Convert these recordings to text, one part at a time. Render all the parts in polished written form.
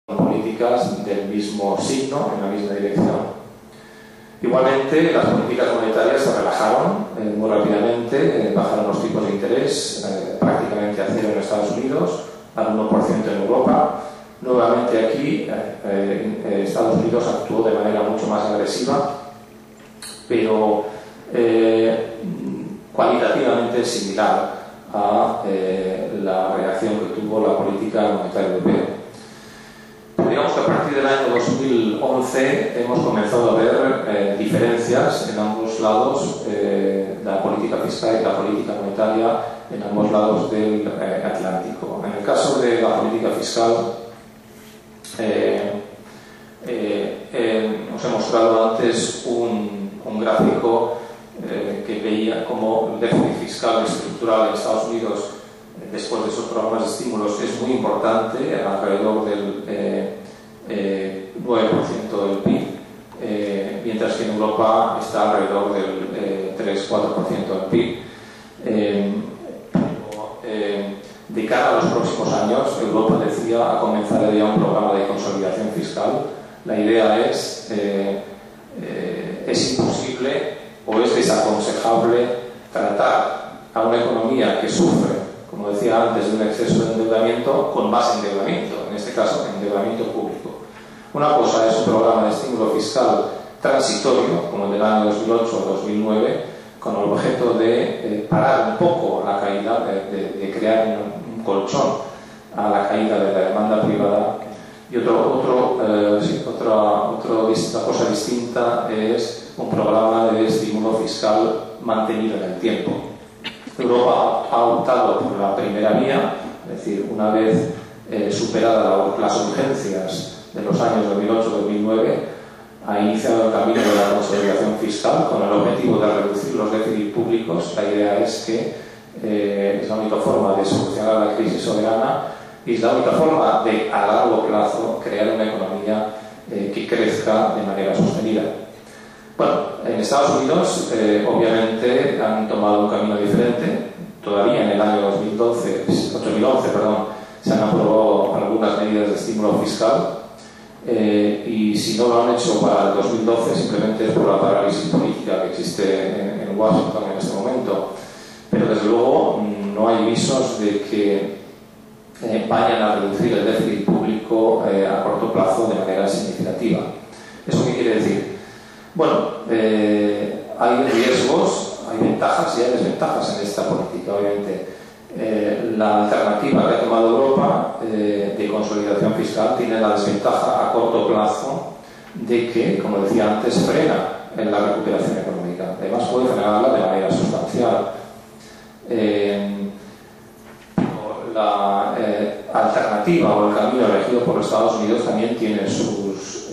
políticas del mismo signo, en la misma dirección. Igualmente, las políticas monetarias se relajaron muy rápidamente, bajaron los tipos de interés prácticamente a cero en Estados Unidos, al 1% en Europa. Nuevamente aquí, Estados Unidos actuó de manera mucho más agresiva, pero cualitativamente similar a la reacción que tuvo la política monetaria europea. Digamos que a partir del año 2011 hemos comenzado a ver diferencias en ambos lados, la política fiscal y la política monetaria en ambos lados del Atlántico. En el caso de la política fiscal, os he mostrado antes un gráfico que veía como el déficit fiscal estructural en Estados Unidos después de esos programas de estímulos es muy importante, alrededor del 9% del PIB, mientras que en Europa está alrededor del 3-4% del PIB. De cara a los próximos años, Europa decía comenzar ya un programa de consolidación fiscal. La idea es imposible o es desaconsejable tratar a una economía que sufre, como decía antes, de un exceso de endeudamiento con más endeudamiento, en este caso endeudamiento público. Una cosa es un programa de estímulo fiscal transitorio, como el del año 2008 o 2009, con el objeto de parar un poco la caída, de crear un colchón a la caída de la demanda privada. Y otra cosa distinta es un programa de estímulo fiscal mantenido en el tiempo. Europa ha optado por la primera vía, es decir, una vez superadas las urgencias de los años 2008-2009, ha iniciado el camino de la consolidación fiscal con el objetivo de reducir los déficits públicos. La idea es que es la única forma de solucionar la crisis soberana y es la única forma de, a largo plazo, crear una economía que crezca de manera sostenida. Bueno, en Estados Unidos, obviamente, han tomado un camino diferente. Todavía en el año 2011, se han aprobado algunas medidas de estímulo fiscal. Y si no lo han hecho para el 2012, simplemente es por la parálisis política que existe en Washington en este momento. Pero desde luego no hay visos de que vayan a reducir el déficit público a corto plazo de manera significativa. ¿Eso qué quiere decir? Bueno, hay riesgos, hay ventajas y hay desventajas en esta política, obviamente. La alternativa que ha tomado Europa de consolidación fiscal tiene la desventaja a corto plazo de que, como decía antes, frena en la recuperación económica. Además puede frenarla de manera sustancial. La alternativa o el camino elegido por los Estados Unidos también tiene sus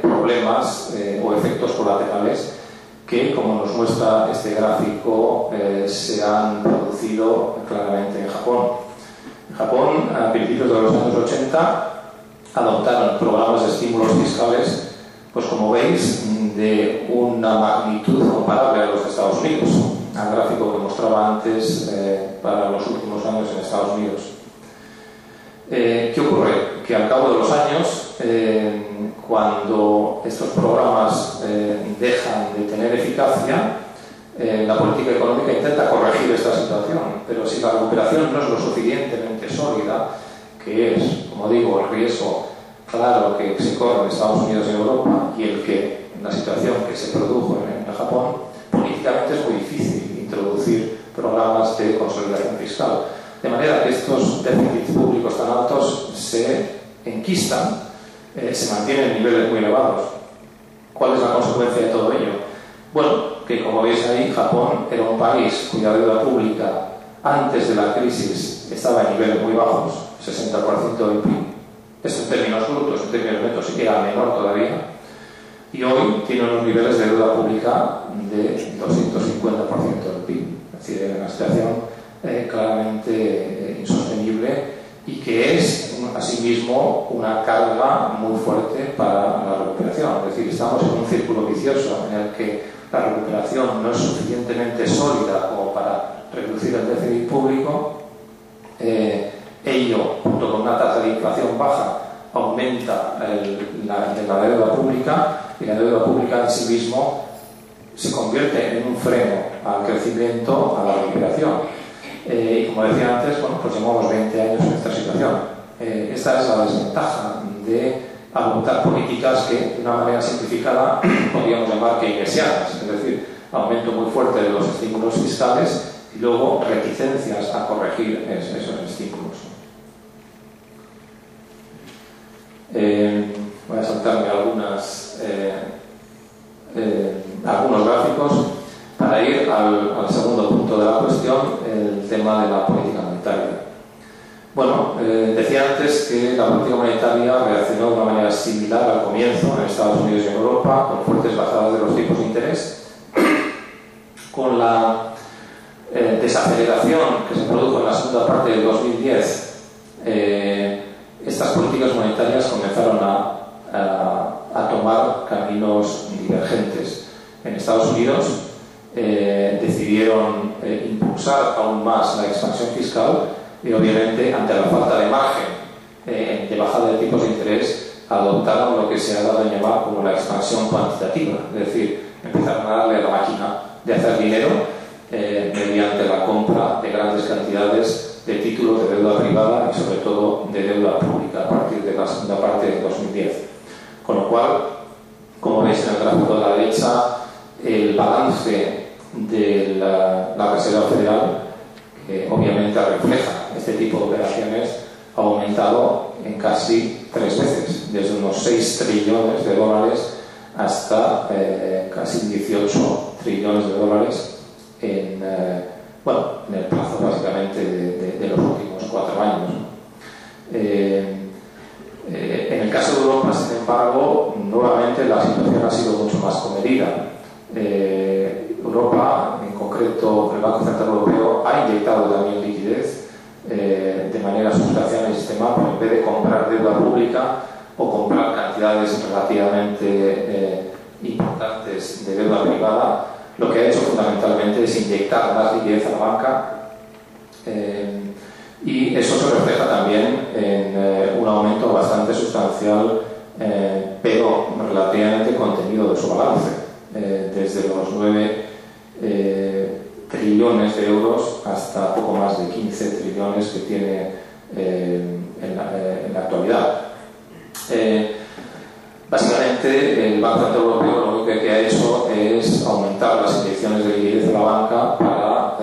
problemas o efectos colaterales que, como nos muestra este gráfico, se han producido claramente en Japón. En Japón, a principios de los años 80, adoptaron programas de estímulos fiscales, pues como veis, de una magnitud comparable a los de Estados Unidos, al gráfico que mostraba antes para los últimos años en Estados Unidos. ¿Qué ocurre? Que al cabo de los años, cuando estos programas dejan de tener eficacia, la política económica intenta corregir esta situación, pero si la recuperación no es lo suficientemente sólida, que es, como digo, el riesgo claro que se corre en Estados Unidos y en Europa y la situación que se produjo en Japón, políticamente es muy difícil introducir programas de consolidación fiscal. De manera que estos déficits públicos tan altos se enquistan, se mantienen en niveles muy elevados. ¿Cuál es la consecuencia de todo ello? Bueno, que como veis ahí, Japón era un país cuya deuda pública antes de la crisis estaba en niveles muy bajos, 60% del PIB. Esto en términos brutos, en términos netos sí que era menor todavía. Y hoy tiene unos niveles de deuda pública de 250% del PIB. Es decir, en una situación claramente insostenible y que es asimismo una carga muy fuerte para la recuperación. Es decir, estamos en un círculo vicioso en el que la recuperación no es suficientemente sólida como para reducir el déficit público Ello, junto con una tasa de inflación baja, aumenta la deuda pública, y la deuda pública en sí mismo se convierte en un freno al crecimiento, a la recuperación. Y como decía antes, bueno, pues llevamos 20 años en esta situación. Esta es la desventaja de adoptar políticas que, de una manera simplificada, podríamos llamar keynesianas, es decir, aumento muy fuerte de los estímulos fiscales y luego reticencias a corregir esos estímulos. Voy a saltarme algunos gráficos para ir al segundo punto de la cuestión, el tema de la política monetaria. Bueno, decía antes que la política monetaria reaccionó de una manera similar al comienzo en Estados Unidos y en Europa, con fuertes bajadas de los tipos de interés, con la desaceleración que se produjo en la segunda parte del 2010. Estas políticas monetarias comenzaron a tomar caminos divergentes. En Estados Unidos decidieron impulsar aún más la expansión fiscal y, obviamente, ante la falta de margen de bajada de tipos de interés, adoptaron lo que se ha dado a llamar como la expansión cuantitativa, es decir, empezaron a darle a la máquina de hacer dinero mediante la compra de grandes cantidades de títulos de deuda privada y, sobre todo, de deuda pública a partir de la segunda parte de 2010. Con lo cual, como veis en el gráfico de la derecha, el balance de la Reserva Federal, que obviamente refleja este tipo de operaciones, ha aumentado en casi 3 veces, desde unos 6 trillones de dólares hasta casi 18 trillones de dólares en el plazo básicamente de los últimos 4 años. En el caso de Europa, sin embargo, nuevamente la situación ha sido mucho más comedida. Europa, en concreto el Banco Central Europeo, ha inyectado también liquidez de manera sustancial en el sistema, pero en vez de comprar deuda pública o comprar cantidades relativamente importantes de deuda privada, lo que ha hecho fundamentalmente es inyectar más liquidez a la banca, y eso se refleja también en un aumento bastante sustancial, pero relativamente contenido de su balance, desde los 9 trillones de euros hasta poco más de 15 trillones que tiene en la actualidad. Básicamente, el Banco Central Europeo lo único que ha hecho es aumentar las inyecciones de liquidez de la banca para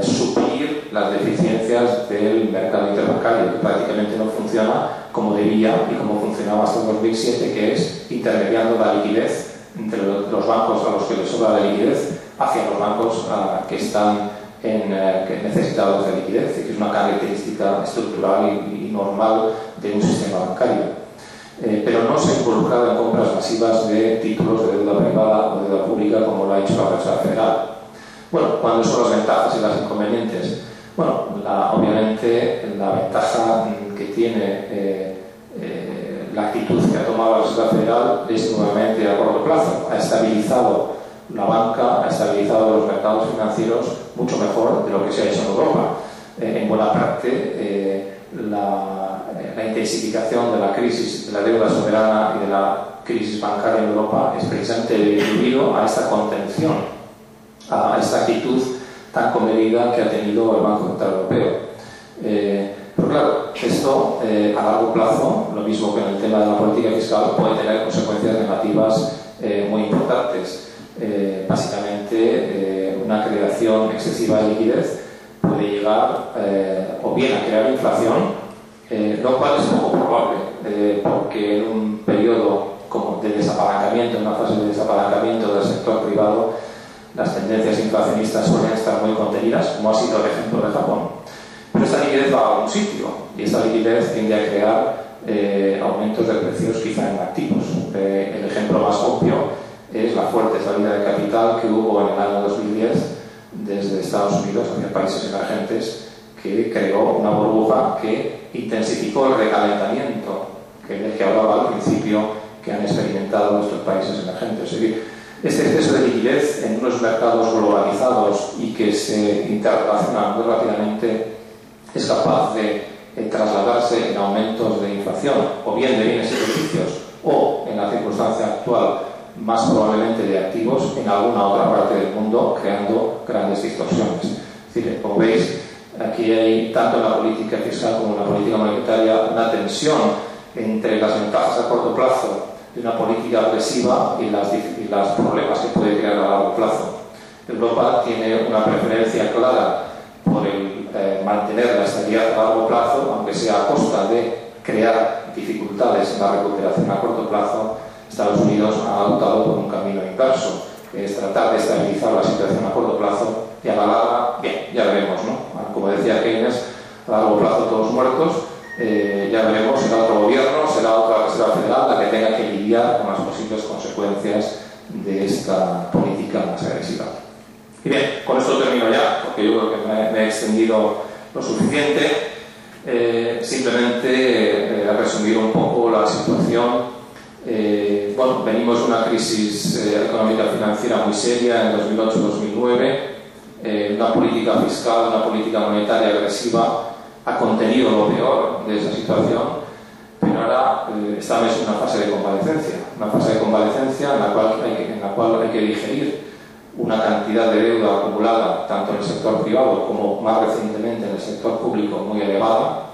suplir las deficiencias del mercado interbancario, que prácticamente no funciona como debía y como funcionaba hasta el 2007, que es intermediando la liquidez entre los bancos a los que les sobra la liquidez hacia los bancos que están necesitados de liquidez, y que es una característica estructural y normal de un sistema bancario. Pero no se ha involucrado en compras masivas de títulos de deuda privada o deuda pública como lo ha hecho la Reserva Federal. Bueno, ¿cuáles son las ventajas y las inconvenientes? Bueno, obviamente la ventaja que tiene la actitud que ha tomado la Reserva Federal es nuevamente a corto plazo. Ha estabilizado la banca, ha estabilizado los mercados financieros mucho mejor de lo que se ha hecho en Europa. En buena parte, la intensificación de la crisis de la deuda soberana y de la crisis bancaria en Europa es precisamente debido a esta contención, a esta actitud tan comedida que ha tenido el Banco Central Europeo. Pero claro, esto a largo plazo, lo mismo que en el tema de la política fiscal, puede tener consecuencias negativas muy importantes. Básicamente, una creación excesiva de liquidez puede llegar o bien a crear inflación, lo cual es poco probable, porque en un periodo como de desapalancamiento, en una fase de desapalancamiento del sector privado, las tendencias inflacionistas suelen estar muy contenidas, como ha sido el ejemplo de Japón. Pero esta liquidez va a algún sitio, y esta liquidez tiende a crear aumentos de precios quizá en activos. El ejemplo más obvio es la fuerte salida de capital que hubo en el año 2010 desde Estados Unidos hacia países emergentes, que creó una burbuja que intensificó el recalentamiento del que hablaba al principio que han experimentado estos países emergentes. Es decir, este exceso de liquidez en unos mercados globalizados y que se interrelacionan muy rápidamente es capaz de trasladarse en aumentos de inflación, o bien de bienes y servicios, o, en la circunstancia actual, más probablemente de activos en alguna otra parte del mundo, creando grandes distorsiones. Es decir, como veis, aquí hay, tanto en la política fiscal como en la política monetaria, una tensión entre las ventajas a corto plazo de una política agresiva y los problemas que puede crear a largo plazo. Europa tiene una preferencia clara por el mantener la estabilidad a largo plazo, aunque sea a costa de crear dificultades en la recuperación a corto plazo. Estados Unidos ha optado por un camino inverso, que es tratar de estabilizar la situación a corto plazo y a la larga, bien, ya veremos, ¿no? Como decía Keynes, a largo plazo todos muertos, ya veremos, será otro gobierno, será otra Reserva Federal la que tenga que lidiar con las posibles consecuencias de esta política más agresiva. Y bien, con esto termino ya, porque yo creo que me he extendido lo suficiente. Simplemente resumir un poco la situación. Bueno, venimos de una crisis económica financiera muy seria en 2008-2009. Una política fiscal, una política monetaria agresiva ha contenido lo peor de esa situación, pero ahora estamos en una fase de convalecencia. Una fase de convalecencia en la cual hay que digerir una cantidad de deuda acumulada tanto en el sector privado como más recientemente en el sector público muy elevada.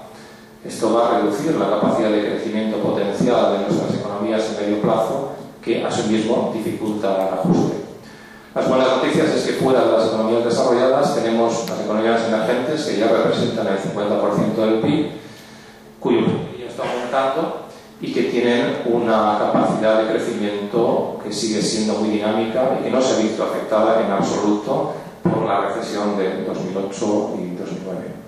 Esto va a reducir la capacidad de crecimiento potencial de nuestras economías en medio plazo, que a su mismo dificulta el ajuste. Las buenas noticias es que fuera de las economías desarrolladas tenemos las economías emergentes, que ya representan el 50% del PIB, cuyo PIB está aumentando y que tienen una capacidad de crecimiento que sigue siendo muy dinámica y que no se ha visto afectada en absoluto por la recesión de 2008 y 2009.